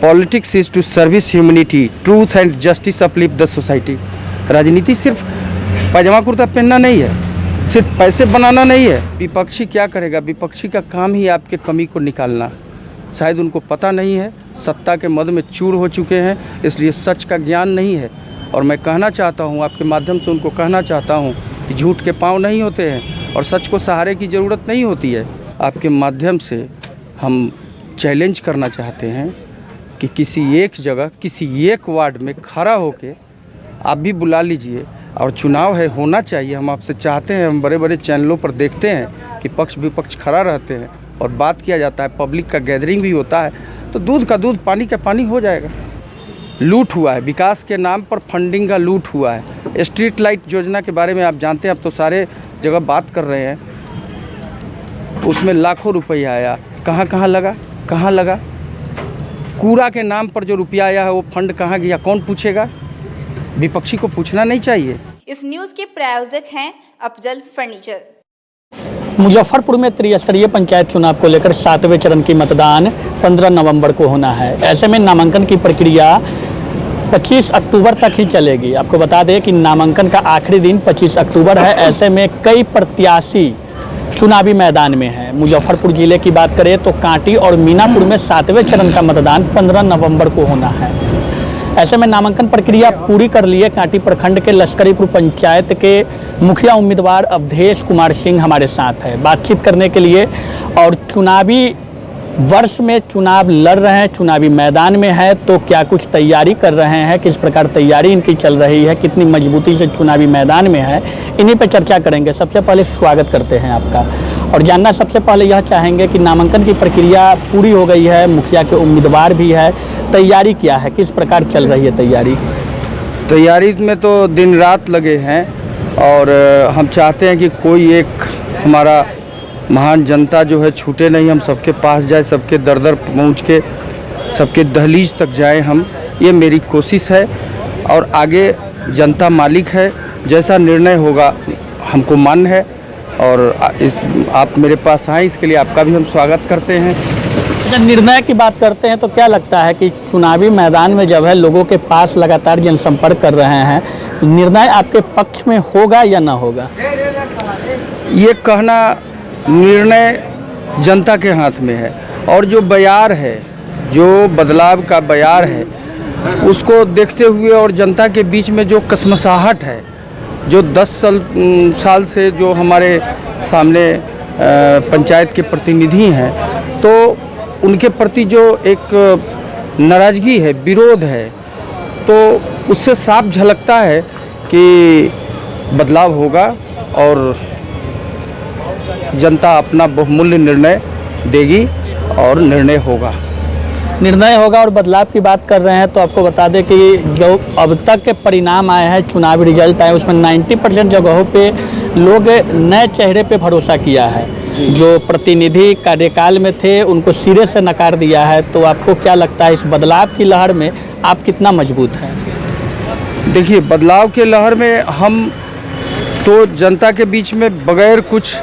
Politics is to service humanity, truth and justice uplift the society. राजनीति सिर्फ पैजामा कुर्ता पहनना नहीं है, सिर्फ पैसे बनाना नहीं है। विपक्षी क्या करेगा? विपक्षी का काम ही आपके कमी को निकालना। शायद उनको पता नहीं है, सत्ता के मद में चूर हो चुके हैं, इसलिए सच का ज्ञान नहीं है। और मैं कहना चाहता हूँ, आपके माध्यम से उनको कहना चाहता हूँ कि झूठ के पाँव नहीं होते हैं और सच को सहारे की ज़रूरत नहीं होती है। आपके माध्यम से हम चैलेंज करना चाहते हैं कि किसी एक जगह, किसी एक वार्ड में खड़ा होके आप भी बुला लीजिए। और चुनाव है, होना चाहिए। हम आपसे चाहते हैं, हम बड़े बड़े चैनलों पर देखते हैं कि पक्ष विपक्ष खड़ा रहते हैं और बात किया जाता है, पब्लिक का गैदरिंग भी होता है, तो दूध का दूध पानी का पानी हो जाएगा। लूट हुआ है, विकास के नाम पर फंडिंग का लूट हुआ है। स्ट्रीट लाइट योजना के बारे में आप जानते हैं, अब तो सारे जगह बात कर रहे हैं। उसमें लाखों रुपया आया, कहाँ कहाँ लगा, कहाँ लगा? कूड़ा के नाम पर जो रुपया आया है वो फंड कहाँ गया, कौन पूछेगा? विपक्षी को पूछना नहीं चाहिए। इस न्यूज के प्रायोजक हैं अफजल फर्नीचर। मुजफ्फरपुर में त्रिस्तरीय पंचायत चुनाव को लेकर 7वें चरण की मतदान 15 नवंबर को होना है। ऐसे में नामांकन की प्रक्रिया 25 अक्टूबर तक ही चलेगी। आपको बता दें कि नामांकन का आखिरी दिन 25 अक्टूबर है। ऐसे में कई प्रत्याशी चुनावी मैदान में हैं। मुजफ्फरपुर जिले की बात करें तो कांटी और मीनापुर में 7वें चरण का मतदान 15 नवंबर को होना है। ऐसे में नामांकन प्रक्रिया पूरी कर लिए कांटी प्रखंड के लश्करीपुर पंचायत के मुखिया उम्मीदवार अवधेश कुमार सिंह हमारे साथ है बातचीत करने के लिए। और चुनावी वर्ष में चुनाव लड़ रहे हैं, चुनावी मैदान में है, तो क्या कुछ तैयारी कर रहे हैं, किस प्रकार तैयारी इनकी चल रही है, कितनी मजबूती से चुनावी मैदान में है, इन्हीं पर चर्चा करेंगे। सबसे पहले स्वागत करते हैं आपका और जानना सबसे पहले यह चाहेंगे कि नामांकन की प्रक्रिया पूरी हो गई है, मुखिया के उम्मीदवार भी है, तैयारी क्या है, किस प्रकार चल रही है तैयारी? तैयारी में तो दिन रात लगे हैं और हम चाहते हैं कि कोई एक हमारा महान जनता जो है छूटे नहीं, हम सबके पास जाए, सबके दर दर पहुँच के सबके दहलीज तक जाए हम, ये मेरी कोशिश है। और आगे जनता मालिक है, जैसा निर्णय होगा हमको मान्य है। और आप मेरे पास आए, इसके लिए आपका भी हम स्वागत करते हैं। जब निर्णय की बात करते हैं तो क्या लगता है कि चुनावी मैदान में जब है लोगों के पास लगातार जनसंपर्क कर रहे हैं, निर्णय आपके पक्ष में होगा या ना होगा? ये कहना, निर्णय जनता के हाथ में है। और जो बयार है, जो बदलाव का बयार है, उसको देखते हुए और जनता के बीच में जो कसमसाहट है, जो 10 साल से जो हमारे सामने पंचायत के प्रतिनिधि हैं, तो उनके प्रति जो एक नाराज़गी है, विरोध है, तो उससे साफ झलकता है कि बदलाव होगा और जनता अपना बहुमूल्य निर्णय देगी और निर्णय होगा और बदलाव की बात कर रहे हैं तो आपको बता दें कि जो अब तक के परिणाम आए हैं, चुनावी रिजल्ट आए, उसमें 90% जगहों पे लोग नए चेहरे पे भरोसा किया है। जो प्रतिनिधि कार्यकाल में थे उनको सिरे से नकार दिया है। तो आपको क्या लगता है इस बदलाव की लहर में आप कितना मजबूत हैं? देखिए, बदलाव के लहर में हम तो जनता के बीच में बगैर कुछ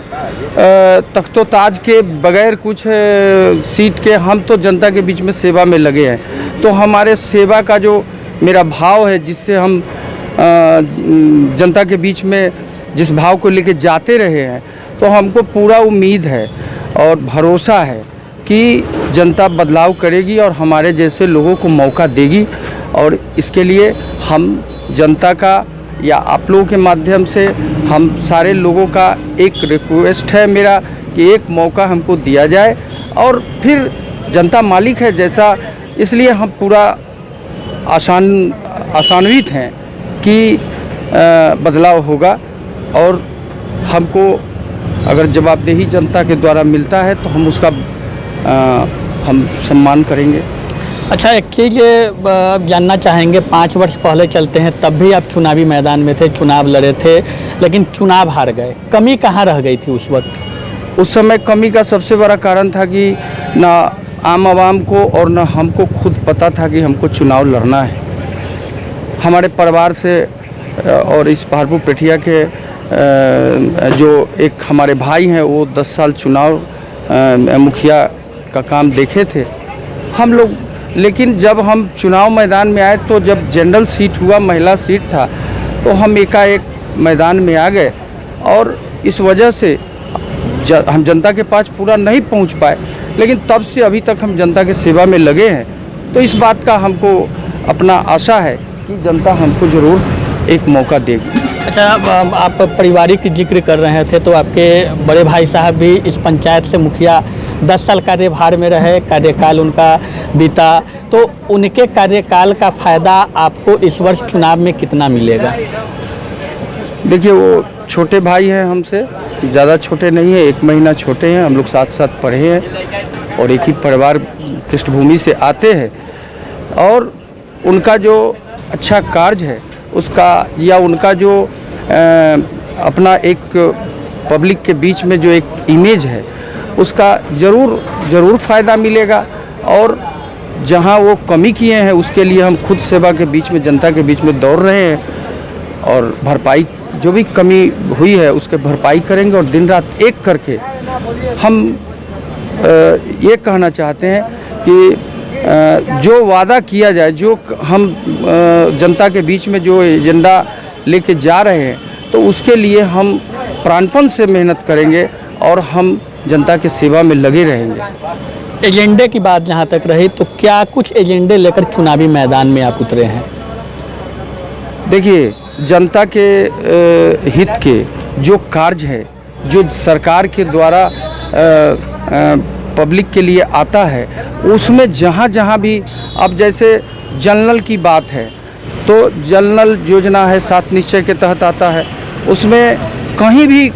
तख्तो-ताज के, बगैर कुछ सीट के, हम तो जनता के बीच में सेवा में लगे हैं। तो हमारे सेवा का जो मेरा भाव है, जिससे हम जनता के बीच में जिस भाव को लेके जाते रहे हैं, तो हमको पूरा उम्मीद है और भरोसा है कि जनता बदलाव करेगी और हमारे जैसे लोगों को मौका देगी। और इसके लिए हम जनता का या आप लोगों के माध्यम से हम सारे लोगों का एक रिक्वेस्ट है मेरा कि एक मौका हमको दिया जाए और फिर जनता मालिक है जैसा, इसलिए हम पूरा आशान्वित हैं कि बदलाव होगा और हमको अगर जवाबदेही जनता के द्वारा मिलता है तो हम उसका हम सम्मान करेंगे। अच्छा, एक चीज़ जानना चाहेंगे, 5 वर्ष पहले चलते हैं, तब भी आप चुनावी मैदान में थे, चुनाव लड़े थे, लेकिन चुनाव हार गए। कमी कहाँ रह गई थी उस वक्त? उस समय कमी का सबसे बड़ा कारण था कि ना आम आवाम को और ना हमको खुद पता था कि हमको चुनाव लड़ना है। हमारे परिवार से और इस पहाड़पुर पेठिया के जो एक हमारे भाई हैं, वो 10 साल चुनाव मुखिया का काम देखे थे। हम लोग लेकिन जब हम चुनाव मैदान में आए तो जब जनरल सीट हुआ, महिला सीट था, तो हम एकाएक मैदान में आ गए और इस वजह से हम जनता के पास पूरा नहीं पहुंच पाए। लेकिन तब से अभी तक हम जनता के सेवा में लगे हैं, तो इस बात का हमको अपना आशा है कि जनता हमको ज़रूर एक मौका देगी। अच्छा, आप पारिवारिक जिक्र कर रहे थे, तो आपके बड़े भाई साहब भी इस पंचायत से मुखिया 10 साल कार्यभार में रहे, कार्यकाल उनका बीता, तो उनके कार्यकाल का फ़ायदा आपको इस वर्ष चुनाव में कितना मिलेगा? देखिए, वो छोटे भाई हैं हमसे, ज़्यादा छोटे नहीं हैं, 1 महीना छोटे हैं। हम लोग साथ साथ पढ़े हैं और एक ही परिवार पृष्ठभूमि से आते हैं, और उनका जो अच्छा कार्य है उसका, या उनका जो अपना एक पब्लिक के बीच में जो एक इमेज है उसका ज़रूर फ़ायदा मिलेगा। और जहां वो कमी किए हैं उसके लिए हम खुद सेवा के बीच में, जनता के बीच में दौड़ रहे हैं, और भरपाई जो भी कमी हुई है उसके भरपाई करेंगे। और दिन रात एक करके हम ये कहना चाहते हैं कि जो वादा किया जाए, जो हम जनता के बीच में जो एजेंडा लेके जा रहे हैं, तो उसके लिए हम प्राणपण से मेहनत करेंगे और हम जनता की सेवा में लगे रहेंगे। एजेंडे की बात जहाँ तक रही, तो क्या कुछ एजेंडे लेकर चुनावी मैदान में आप उतरे हैं? देखिए, जनता के हित के जो कार्य है, जो सरकार के द्वारा पब्लिक के लिए आता है, उसमें जहाँ जहाँ भी, अब जैसे जल नल की बात है, तो जल नल योजना है 7 निश्चय के तहत आता है, उसमें कहीं भी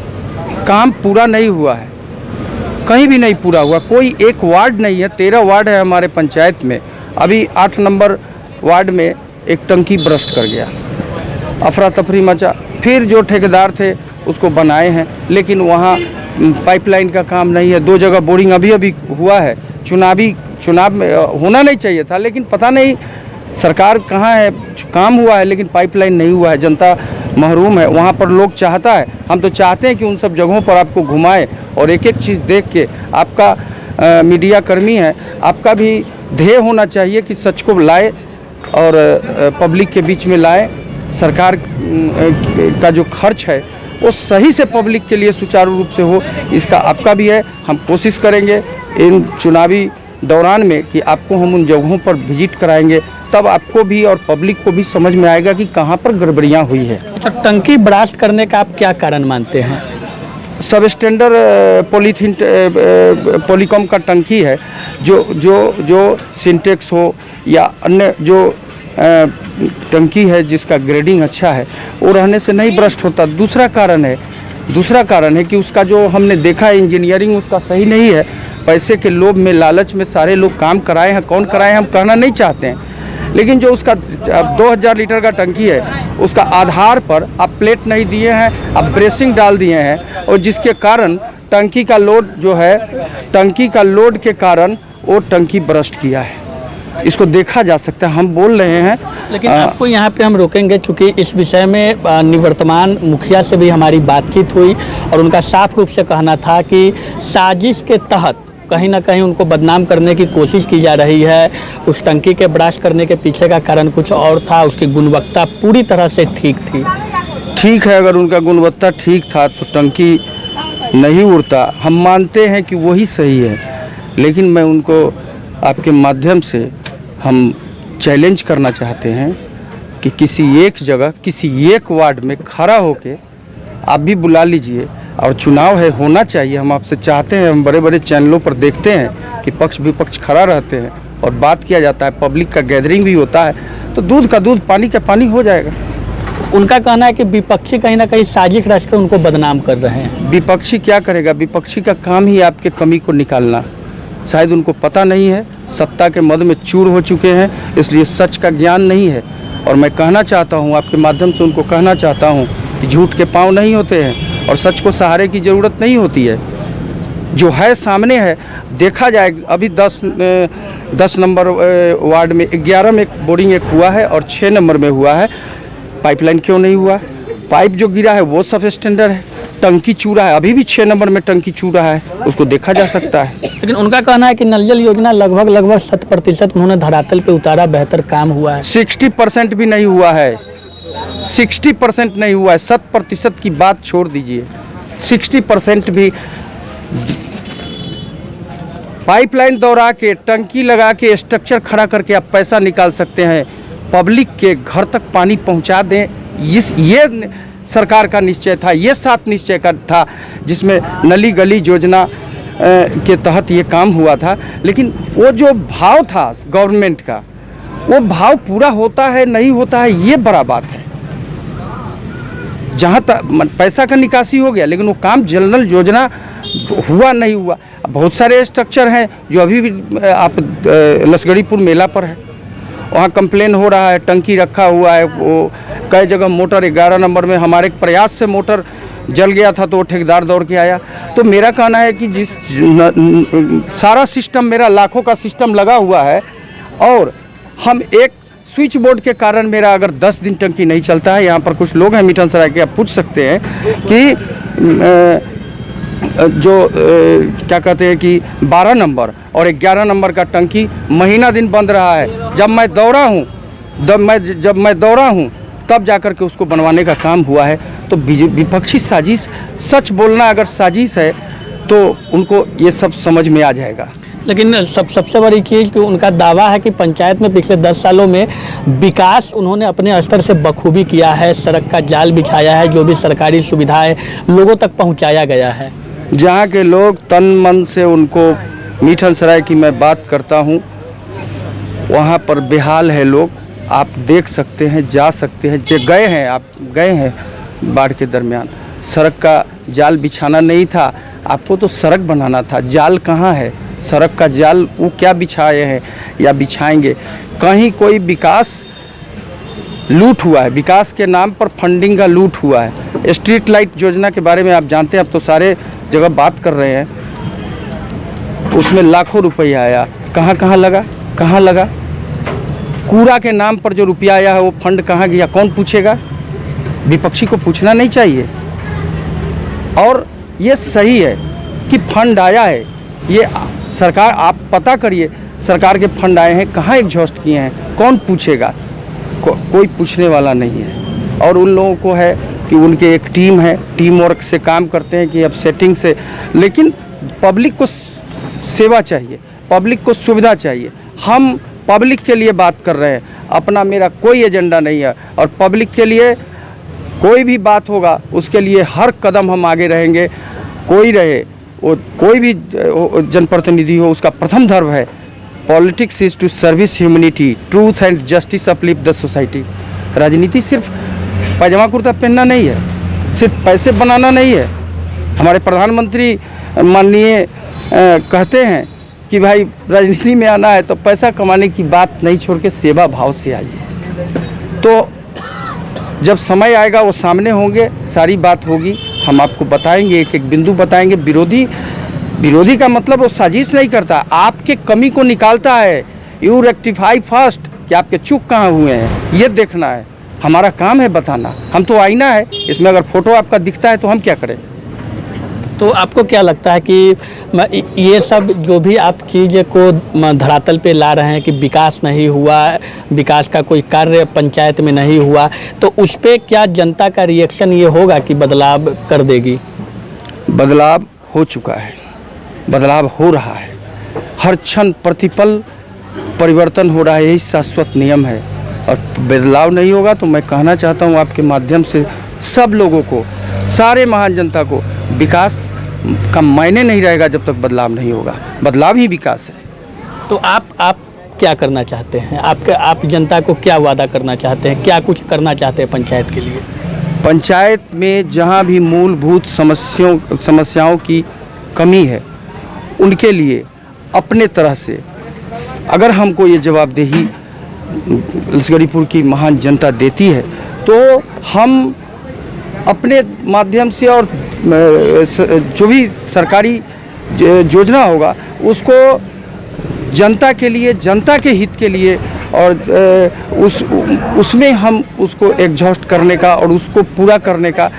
काम पूरा नहीं हुआ है, कहीं भी नहीं पूरा हुआ। कोई एक वार्ड नहीं है, 13 वार्ड है हमारे पंचायत में। अभी 8 नंबर वार्ड में एक टंकी ब्रस्ट कर गया, अफरा तफरी मचा। फिर जो ठेकेदार थे उसको बनाए हैं, लेकिन वहाँ पाइपलाइन का काम नहीं है। 2 जगह बोरिंग अभी हुआ है। चुनाव में होना नहीं चाहिए था, लेकिन पता नहीं सरकार कहाँ है, काम हुआ है लेकिन पाइपलाइन नहीं हुआ है। जनता महरूम है, वहाँ पर लोग चाहता है, हम तो चाहते हैं कि उन सब जगहों पर आपको घुमाएं और एक एक चीज़ देख के। आपका मीडिया कर्मी है, आपका भी ध्येय होना चाहिए कि सच को लाए और पब्लिक के बीच में लाए। सरकार का जो खर्च है वो सही से पब्लिक के लिए सुचारू रूप से हो, इसका आपका भी है। हम कोशिश करेंगे इन चुनावी दौरान में कि आपको हम उन जगहों पर विजिट कराएंगे, तब आपको भी और पब्लिक को भी समझ में आएगा कि कहाँ पर गड़बड़ियाँ हुई है। अच्छा, टंकी ब्लास्ट करने का आप क्या कारण मानते हैं? सब स्टैंडर्ड पॉलीकॉम का टंकी है, जो सिंटेक्स हो या अन्य जो टंकी है जिसका ग्रेडिंग अच्छा है, वो रहने से नहीं ब्रस्ट होता। दूसरा कारण है कि उसका जो हमने देखा है, इंजीनियरिंग उसका सही नहीं है। पैसे के लोभ में, लालच में सारे लोग काम कराए हैं। कौन कराए हम कहना नहीं चाहते हैं, लेकिन जो उसका 2000 लीटर का टंकी है, उसका आधार पर आप प्लेट नहीं दिए हैं, आप ब्रेसिंग डाल दिए हैं, और जिसके कारण टंकी का लोड के कारण वो टंकी ब्रस्ट किया है। इसको देखा जा सकता है, हम बोल रहे हैं। लेकिन आपको यहाँ पे हम रोकेंगे, क्योंकि इस विषय में निवर्तमान मुखिया से भी हमारी बातचीत हुई और उनका साफ रूप से कहना था कि साजिश के तहत कहीं ना कहीं उनको बदनाम करने की कोशिश की जा रही है। उस टंकी के ब्लास्ट करने के पीछे का कारण कुछ और था, उसकी गुणवत्ता पूरी तरह से ठीक थी। ठीक है, अगर उनका गुणवत्ता ठीक था तो टंकी नहीं उड़ता। हम मानते हैं कि वही सही है, लेकिन मैं उनको आपके माध्यम से हम चैलेंज करना चाहते हैं कि किसी एक जगह, किसी एक वार्ड में खड़ा होके आप भी बुला लीजिए। और चुनाव है, होना चाहिए। हम आपसे चाहते हैं, हम बड़े बड़े चैनलों पर देखते हैं कि पक्ष विपक्ष खड़ा रहते हैं और बात किया जाता है, पब्लिक का गैदरिंग भी होता है, तो दूध का दूध, पानी का पानी हो जाएगा। उनका कहना है कि विपक्षी कहीं ना कहीं साजिश रच कर उनको बदनाम कर रहे हैं। विपक्षी क्या करेगा? विपक्षी का काम ही आपके कमी को निकालना। शायद उनको पता नहीं है, सत्ता के मद में चूर हो चुके हैं, इसलिए सच का ज्ञान नहीं है। और मैं कहना चाहता हूँ, आपके माध्यम से उनको कहना चाहता हूँ कि झूठ के पाँव नहीं होते हैं और सच को सहारे की ज़रूरत नहीं होती है। जो है सामने है, देखा जाए। अभी 10 नंबर वार्ड में 11 में बोरिंग एक हुआ है और 6 नंबर में हुआ है। पाइपलाइन क्यों नहीं हुआ? पाइप जो गिरा है वो सब स्टैंडर्ड है, टंकी चूरा है, अभी भी 6 नंबर में टंकी चूरा है, उसको देखा जा सकता है। लेकिन उनका कहना है कि नल जल योजना लगभग 100% उन्होंने धरातल पे उतारा, बेहतर काम हुआ है। 60% भी नहीं हुआ है, 60% नहीं हुआ है। 100% की बात छोड़ दीजिए, 60% भी पाइपलाइन दौड़ा के, टंकी लगा के, स्ट्रक्चर खड़ा करके आप पैसा निकाल सकते हैं, पब्लिक के घर तक पानी पहुंचा दें। ये सरकार का निश्चय था, ये 7 निश्चय का था, जिसमें नली गली योजना के तहत ये काम हुआ था। लेकिन वो जो भाव था गवर्नमेंट का, वो भाव पूरा होता है नहीं होता है, ये बड़ा बात है। जहाँ तक पैसा का निकासी हो गया, लेकिन वो काम जनरल योजना हुआ नहीं हुआ। बहुत सारे स्ट्रक्चर हैं जो अभी भी आप लसगड़ीपुर मेला पर है, वहाँ कंप्लेन हो रहा है, टंकी रखा हुआ है, वो कई जगह मोटर 11 नंबर में हमारे प्रयास से मोटर जल गया था तो वो ठेकेदार दौड़ के आया। तो मेरा कहना है कि जिस सारा सिस्टम, मेरा लाखों का सिस्टम लगा हुआ है, और हम एक स्विच बोर्ड के कारण मेरा अगर 10 दिन टंकी नहीं चलता है। यहाँ पर कुछ लोग हैं मिठन सराय के, आप पूछ सकते हैं कि क्या कहते हैं कि 12 नंबर और 11 नंबर का टंकी महीना दिन बंद रहा है। जब मैं दौड़ा हूँ तब जाकर के उसको बनवाने का काम हुआ है। तो विपक्षी साजिश, सच बोलना अगर साजिश है तो उनको ये सब समझ में आ जाएगा। लेकिन सबसे बड़ी चीज़ कि उनका दावा है कि पंचायत में पिछले 10 सालों में विकास उन्होंने अपने स्तर से बखूबी किया है, सड़क का जाल बिछाया है, जो भी सरकारी सुविधाएं लोगों तक पहुंचाया गया है। जहाँ के लोग तन मन से उनको, मिठन सराय की मैं बात करता हूँ, वहाँ पर बेहाल है लोग। आप देख सकते हैं, जा सकते हैं, जो गए हैं, आप गए हैं बाढ़ के दरमियान, सड़क का जाल बिछाना नहीं था, आपको तो सड़क बनाना था। जाल कहाँ है? सड़क का जाल वो क्या बिछाए हैं या बिछाएंगे? कहीं कोई विकास लूट हुआ है, विकास के नाम पर फंडिंग का लूट हुआ है। स्ट्रीट लाइट योजना के बारे में आप जानते हैं, अब तो सारे जगह बात कर रहे हैं, उसमें लाखों रुपया आया, कहाँ लगा, कहाँ लगा? कूड़ा के नाम पर जो रुपया आया है वो फंड कहाँ गया, कौन पूछेगा? विपक्षी को पूछना नहीं चाहिए। और ये सही है कि फंड आया है, ये सरकार, आप पता करिए सरकार के फंड आए हैं, कहाँ एग्जॉस्ट किए हैं, कौन पूछेगा? कोई पूछने वाला नहीं है। और उन लोगों को है कि उनके एक टीम है, टीम वर्क से काम करते हैं कि अब सेटिंग से, लेकिन पब्लिक को सेवा चाहिए, पब्लिक को सुविधा चाहिए। हम पब्लिक के लिए बात कर रहे हैं, अपना मेरा कोई एजेंडा नहीं है। और पब्लिक के लिए कोई भी बात होगा उसके लिए हर कदम हम आगे रहेंगे। कोई रहे, वो कोई भी जनप्रतिनिधि हो, उसका प्रथम धर्म है politics is to service humanity, truth and justice uplift the society. राजनीति सिर्फ पैजामा कुर्ता पहनना नहीं है, सिर्फ पैसे बनाना नहीं है। हमारे प्रधानमंत्री माननीय कहते हैं कि भाई राजनीति में आना है तो पैसा कमाने की बात नहीं छोड़ के सेवा भाव से आइए। तो जब समय आएगा वो सामने होंगे, सारी बात होगी, हम आपको बताएंगे, एक एक बिंदु बताएंगे। विरोधी का मतलब वो साजिश नहीं करता, आपके कमी को निकालता है। यू रेक्टिफाई फर्स्ट, कि आपके चूक कहाँ हुए हैं ये देखना है, हमारा काम है बताना। हम तो आईना है, इसमें अगर फोटो आपका दिखता है तो हम क्या करें? तो आपको क्या लगता है कि ये सब जो भी आप चीज़ को धरातल पे ला रहे हैं कि विकास नहीं हुआ, विकास का कोई कार्य पंचायत में नहीं हुआ, तो उस पर क्या जनता का रिएक्शन ये होगा कि बदलाव कर देगी? बदलाव हो चुका है, बदलाव हो रहा है, हर क्षण प्रतिपल परिवर्तन हो रहा है, यही शाश्वत नियम है। और बदलाव नहीं होगा तो मैं कहना चाहता हूँ आपके माध्यम से सब लोगों को, सारे महान जनता को, विकास का मायने नहीं रहेगा जब तक बदलाव नहीं होगा। बदलाव ही विकास है। तो आप क्या करना चाहते हैं? आप जनता को क्या वादा करना चाहते हैं, क्या कुछ करना चाहते हैं पंचायत के लिए? पंचायत में जहाँ भी मूलभूत समस्याओं की कमी है उनके लिए अपने तरह से, अगर हमको ये जवाबदेही लसगड़ीपुर की महान जनता देती है तो हम अपने माध्यम से और जो भी सरकारी योजना होगा उसको जनता के लिए, जनता के हित के लिए, और उसमें हम उसको एग्जॉस्ट करने का और उसको पूरा करने का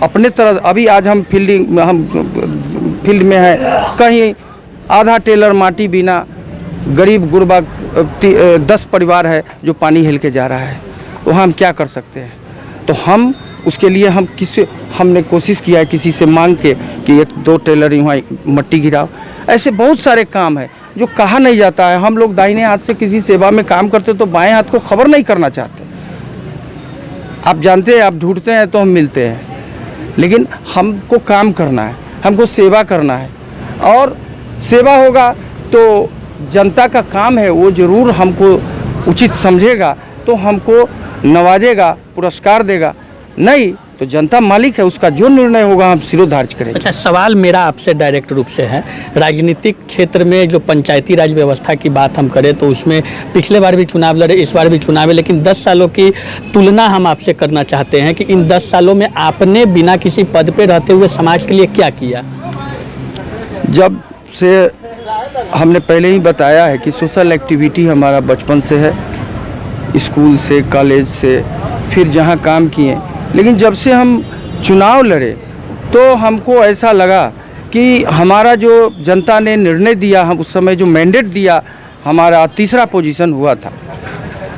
अपने तरह अभी आज हम फील्ड में हैं, कहीं आधा टेलर माटी बिना गरीब गुरबा 10 परिवार है जो पानी हिल के जा रहा है, वहाँ हम क्या कर सकते हैं। तो हम उसके लिए हमने कोशिश किया है किसी से मांग के कि 1-2 टेलर वहाँ मट्टी गिराओ। ऐसे बहुत सारे काम है जो कहा नहीं जाता है। हम लोग दाहिने हाथ से किसी सेवा में काम करते तो बाएं हाथ को खबर नहीं करना चाहते। आप जानते हैं, आप ढूंढते हैं तो हम मिलते हैं, लेकिन हमको काम करना है, हमको सेवा करना है, और सेवा होगा तो जनता का काम है, वो ज़रूर हमको उचित समझेगा तो हमको नवाजेगा, पुरस्कार देगा। नहीं तो जनता मालिक है, उसका जो निर्णय होगा हम सिरोधार्य करेंगे। अच्छा, सवाल मेरा आपसे डायरेक्ट रूप से है, राजनीतिक क्षेत्र में जो पंचायती राज व्यवस्था की बात हम करें तो उसमें पिछले बार भी चुनाव लड़े, इस बार भी चुनाव है, लेकिन 10 सालों की तुलना हम आपसे करना चाहते हैं कि इन 10 सालों में आपने बिना किसी पद पे रहते हुए समाज के लिए क्या किया? जब से हमने पहले ही बताया है कि सोशल एक्टिविटी हमारा बचपन से है, स्कूल से, कॉलेज से, फिर जहाँ काम किए, लेकिन जब से हम चुनाव लड़े तो हमको ऐसा लगा कि हमारा जो जनता ने निर्णय दिया, हम उस समय जो मैंडेट दिया, हमारा 3रा पोजीशन हुआ था,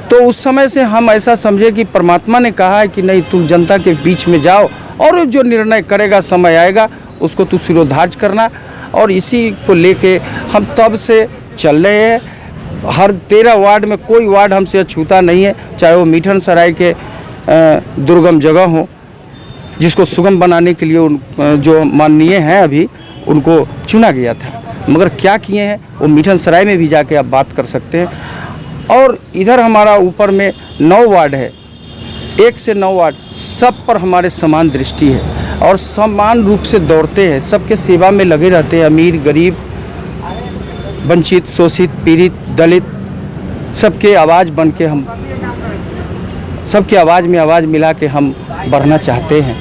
तो उस समय से हम ऐसा समझे कि परमात्मा ने कहा है कि नहीं, तुम जनता के बीच में जाओ और जो निर्णय करेगा समय आएगा उसको तू सिरोधार्य करना। और इसी को लेके हम तब से चल रहे हैं। हर 13 वार्ड में कोई वार्ड हमसे अछूता नहीं है, चाहे वो मीठन सराय के दुर्गम जगह हो, जिसको सुगम बनाने के लिए जो माननीय हैं अभी उनको चुना गया था, मगर क्या किए हैं वो मीठन सराय में भी जाके आप बात कर सकते हैं। और इधर हमारा ऊपर में 9 वार्ड है, 1 से 9 वार्ड, सब पर हमारे समान दृष्टि है और समान रूप से दौड़ते हैं, सबके सेवा में लगे रहते हैं। अमीर, गरीब, वंचित, शोषित, पीड़ित, दलित, सबके आवाज़ बन के हम, सबके आवाज़ में आवाज़ मिला के हम बढ़ना चाहते हैं,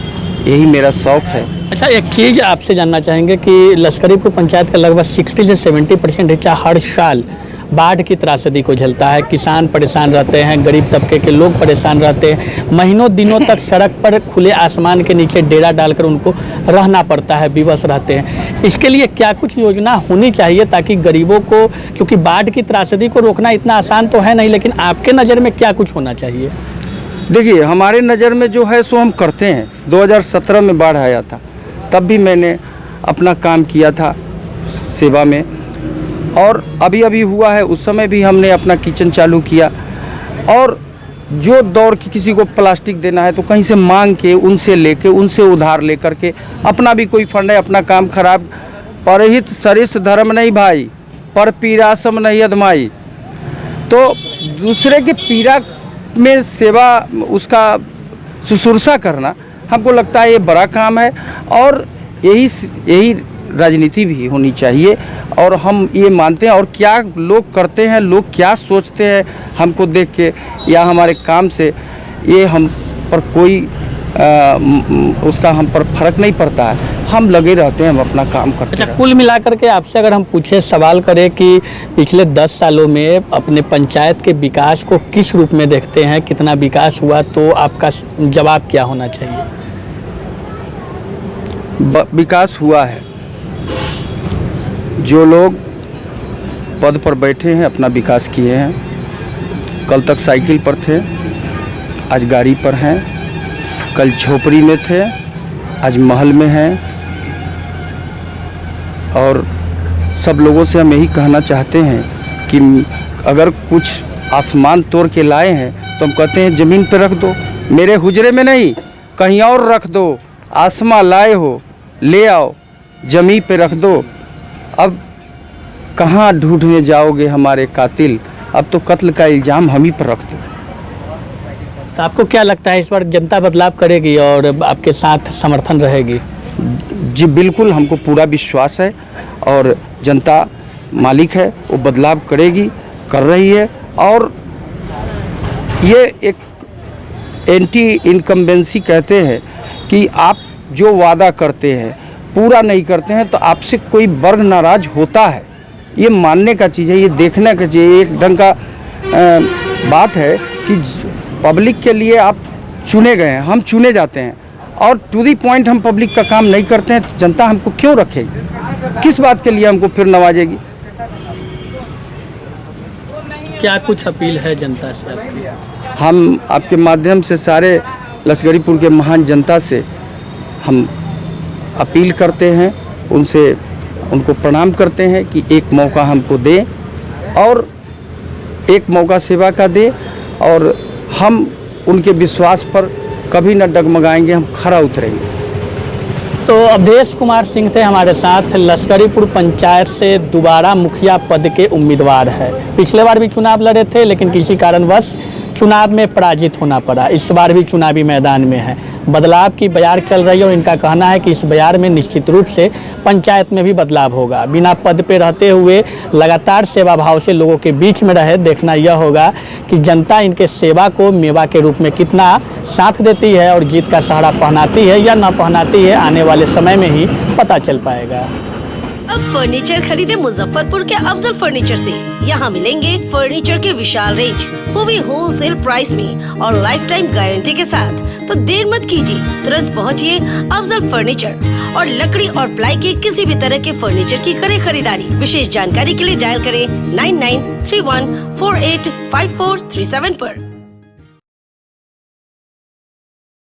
यही मेरा शौक़ है। अच्छा, एक चीज़ आपसे जानना चाहेंगे कि लश्करीपुर पंचायत का लगभग 60 से 70% हिस्सा हर साल बाढ़ की त्रासदी को झेलता है। किसान परेशान रहते हैं, गरीब तबके के लोग परेशान रहते हैं, महीनों दिनों तक सड़क पर खुले आसमान के नीचे डेरा डालकर उनको रहना पड़ता है, विवश रहते हैं। इसके लिए क्या कुछ योजना होनी चाहिए ताकि गरीबों को, क्योंकि बाढ़ की त्रासदी को रोकना इतना आसान तो है नहीं, लेकिन आपके नज़र में क्या कुछ होना चाहिए? देखिए, हमारे नज़र में जो है सो हम करते हैं। 2017 में बाढ़ आया था, तब भी मैंने अपना काम किया था सेवा में, और अभी हुआ है, उस समय भी हमने अपना किचन चालू किया। और जो दौड़ के किसी को प्लास्टिक देना है तो कहीं से मांग के, उनसे लेके, उनसे उधार लेकर के, अपना भी कोई फंड है, अपना काम खराब। परहित सरिस धर्म नहीं भाई, पर पीरा सम नहीं अधमाई। तो दूसरे के पीड़ा में सेवा, उसका शुश्रूषा करना हमको लगता है ये बड़ा काम है, और यही राजनीति भी होनी चाहिए। और हम ये मानते हैं, और क्या लोग करते हैं, लोग क्या सोचते हैं हमको देख के या हमारे काम से, ये हम पर कोई उसका हम पर फर्क नहीं पड़ता है। हम लगे रहते हैं, हम अपना काम करते हैं। अच्छा, कुल मिलाकर के आपसे अगर हम पूछे, सवाल करें कि पिछले 10 सालों में अपने पंचायत के विकास को किस रूप में देखते हैं, कितना विकास हुआ, तो आपका जवाब क्या होना चाहिए? विकास हुआ है। जो लोग पद पर बैठे हैं अपना विकास किए हैं। कल तक साइकिल पर थे, आज गाड़ी पर हैं। कल झोपड़ी में थे, आज महल में हैं। और सब लोगों से हम यही कहना चाहते हैं कि अगर कुछ आसमान तोड़ के लाए हैं तो हम कहते हैं ज़मीन पर रख दो, मेरे हुजरे में नहीं, कहीं और रख दो। आसमां लाए हो, ले आओ, ज़मीन पे रख दो। अब कहाँ ढूंढने जाओगे हमारे कातिल, अब तो कत्ल का इल्ज़ाम हम ही पर रख दो। तो आपको क्या लगता है, इस बार जनता बदलाव करेगी और आपके साथ समर्थन रहेगी? जी बिल्कुल, हमको पूरा विश्वास है, और जनता मालिक है, वो बदलाव करेगी, कर रही है। और ये एक एंटी इनकम्बेंसी कहते हैं कि आप जो वादा करते हैं पूरा नहीं करते हैं तो आपसे कोई वर्ग नाराज होता है। ये मानने का चीज़ है, ये देखने का चीज़ है। एक ढंग का बात है कि पब्लिक के लिए आप चुने गए हैं, हम चुने जाते हैं, और टू दी पॉइंट हम पब्लिक का काम नहीं करते हैं तो जनता हमको क्यों रखेगी, किस बात के लिए हमको फिर नवाजेगी। क्या कुछ अपील है जनता से आपकी? हम आपके माध्यम से सारे लश्करीपुर के महान जनता से हम अपील करते हैं, उनको प्रणाम करते हैं कि एक मौका हमको दे और एक मौका सेवा का दे, और हम उनके विश्वास पर कभी न डगमगाएंगे, हम खरा उतरेंगे। तो अवधेश कुमार सिंह थे हमारे साथ, लश्करीपुर पंचायत से दोबारा मुखिया पद के उम्मीदवार है। पिछले बार भी चुनाव लड़े थे लेकिन किसी कारणवश चुनाव में पराजित होना पड़ा। इस बार भी चुनावी मैदान में है। बदलाव की बयार चल रही है और इनका कहना है कि इस बयार में निश्चित रूप से पंचायत में भी बदलाव होगा। बिना पद पे रहते हुए लगातार सेवा भाव से लोगों के बीच में रहे। देखना यह होगा कि जनता इनके सेवा को मेवा के रूप में कितना साथ देती है और जीत का सहारा पहनाती है या न पहनाती है, आने वाले समय में ही पता चल पाएगा। अब फर्नीचर खरीदे मुजफ्फरपुर के अफजल फर्नीचर से। यहाँ मिलेंगे फर्नीचर के विशाल रेंज, वो भी होलसेल प्राइस में और लाइफ टाइम गारंटी के साथ। तो देर मत कीजिए, तुरंत पहुँचिए अफजल फर्नीचर और लकड़ी और प्लाई के किसी भी तरह के फर्नीचर की करें खरीदारी। विशेष जानकारी के लिए डायल करें 9931485437 पर।